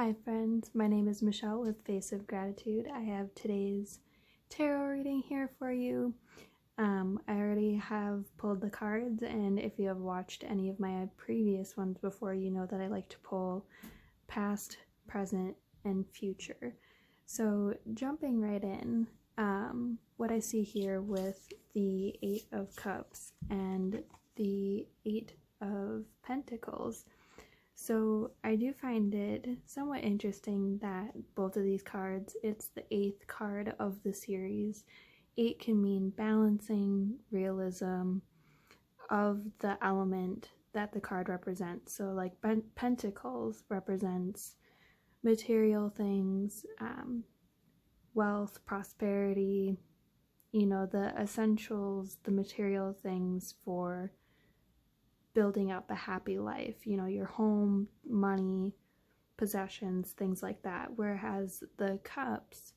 Hi friends, my name is Michelle with Face of Gratitude. I have today's tarot reading here for you. I already have pulled the cards, and if you have watched any of my previous ones before, you know that I like to pull past, present, and future. So jumping right in, what I see here with the Eight of Cups and the Eight of Pentacles. So I do find it somewhat interesting that both of these cards, it's the 8th card of the series. 8 can mean balancing, realism of the element that the card represents. So like Pentacles represents material things, wealth, prosperity, you know, the essentials, the material things for building out the happy life, you know, your home, money, possessions, things like that. Whereas the cups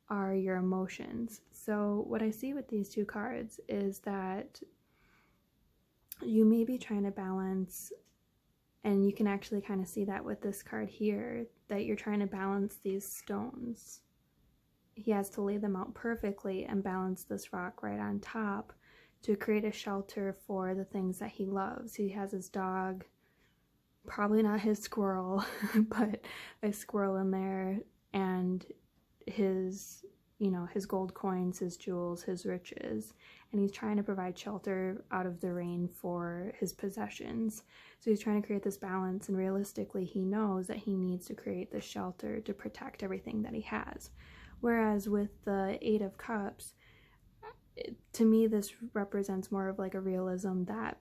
are your emotions. So what I see with these two cards is that you may be trying to balance, and you can actually kind of see that with this card here, that you're trying to balance these stones. He has to lay them out perfectly and balance this rock right on top to create a shelter for the things that he loves. He has his dog, probably not his squirrel, but a squirrel in there, and his, you know, his gold coins, his jewels, his riches, and he's trying to provide shelter out of the rain for his possessions. So he's trying to create this balance, and realistically he knows that he needs to create this shelter to protect everything that he has. Whereas with the Eight of Cups, to me this represents more of like a realism that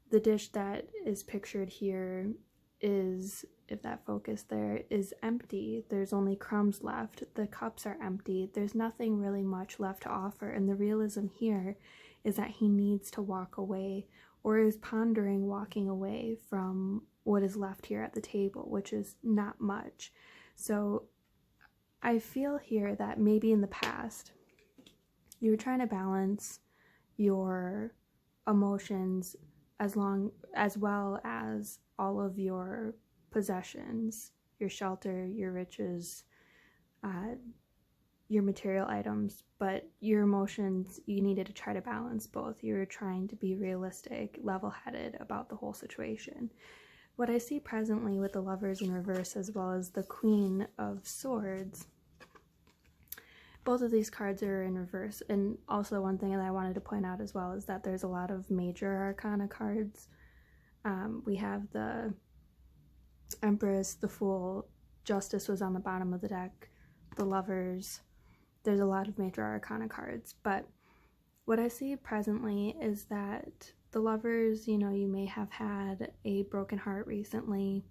the dish that is pictured here is, if that focus there, is empty. There's only crumbs left. The cups are empty. There's nothing really much left to offer, and the realism here is that he needs to walk away, or is pondering walking away from what is left here at the table, which is not much. So I feel here that maybe in the past you were trying to balance your emotions as well as all of your possessions, your shelter, your riches, your material items, but your emotions, you needed to try to balance both. You were trying to be realistic, level-headed about the whole situation. What I see presently with the Lovers in reverse as well as the Queen of Swords, both of these cards are in reverse. And also one thing that I wanted to point out as well is that there's a lot of major arcana cards. We have the Empress, the Fool, Justice was on the bottom of the deck, the Lovers. There's a lot of major arcana cards. But what I see presently is that the Lovers, you know, you may have had a broken heart recently.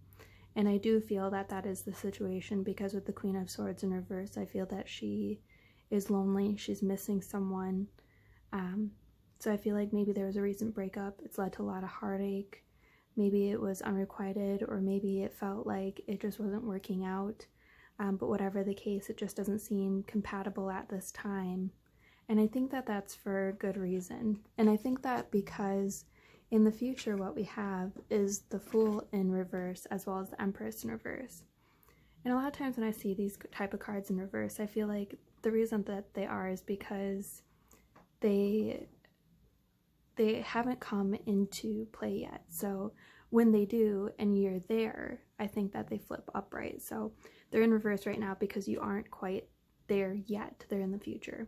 And I do feel that that is the situation, because with the Queen of Swords in reverse, I feel that she is lonely, she's missing someone. So I feel like maybe there was a recent breakup. It's led to a lot of heartache. Maybe it was unrequited, or maybe it felt like it just wasn't working out. But whatever the case, it just doesn't seem compatible at this time. And I think that that's for good reason. And I think that because in the future what we have is the Fool in reverse as well as the Empress in reverse. And a lot of times when I see these type of cards in reverse, I feel like the reason that they are is because they haven't come into play yet. So when they do and you're there, I think that they flip upright. So they're in reverse right now because you aren't quite there yet. They're in the future.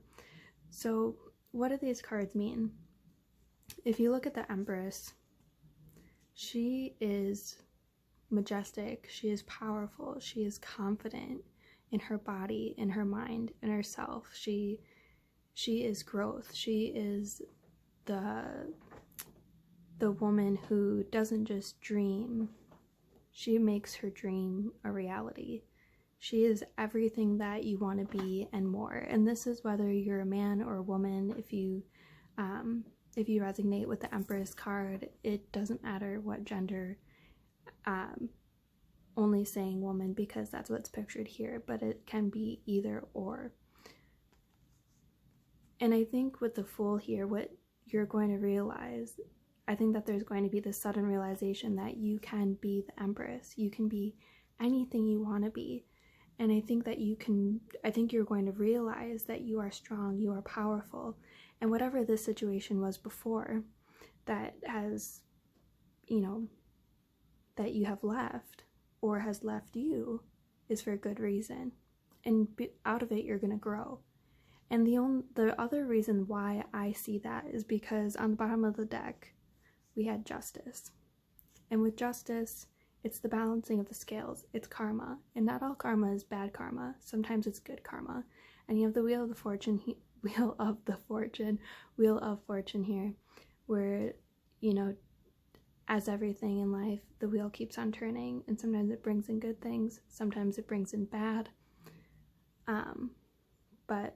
So what do these cards mean? If you look at the Empress, she is majestic, she is powerful, she is confident in her body, in her mind, in herself. She is growth. She is the woman who doesn't just dream, she makes her dream a reality. She is everything that you want to be and more. And this is whether you're a man or a woman. If you resonate with the Empress card, it doesn't matter what gender. Only saying woman because that's what's pictured here, but it can be either or. And I think with the Fool here, what you're going to realize, I think that there's going to be this sudden realization that you can be the Empress. You can be anything you want to be. And I think that I think you're going to realize that you are strong, you are powerful, and whatever this situation was before that has, that you have left or has left you is for a good reason. And out of it, you're going to grow. And the other reason why I see that is because on the bottom of the deck, we had justice. And with justice, it's the balancing of the scales. It's karma. And not all karma is bad karma. Sometimes it's good karma. And you have the wheel of fortune here, where, as everything in life, the wheel keeps on turning, and sometimes it brings in good things, sometimes it brings in bad. But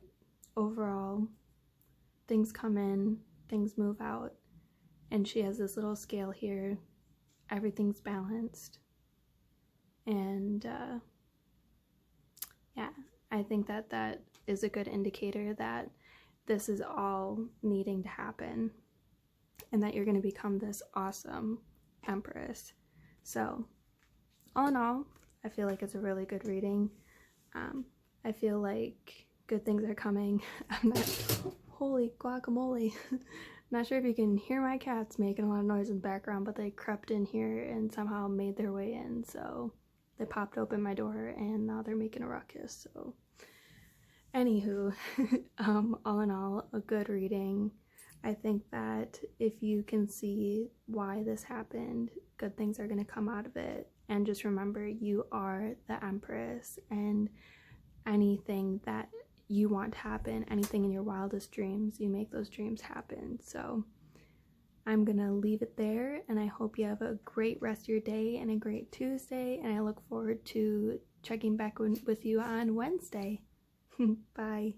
overall, things come in, things move out, and she has this little scale here. Everything's balanced. And yeah, I think that is a good indicator that this is all needing to happen, and that you're going to become this awesome Empress. So, all in all, I feel like it's a really good reading. I feel like good things are coming. I'm not, holy guacamole. Not sure if you can hear my cats making a lot of noise in the background, but they crept in here and somehow made their way in. So they popped open my door and now they're making a ruckus. So anywho, all in all, a good reading. I think that if you can see why this happened, good things are going to come out of it. And just remember, you are the Empress, and anything that you want to happen, anything in your wildest dreams, you make those dreams happen. So I'm going to leave it there, and I hope you have a great rest of your day and a great Tuesday, and I look forward to checking back with you on Wednesday. Bye.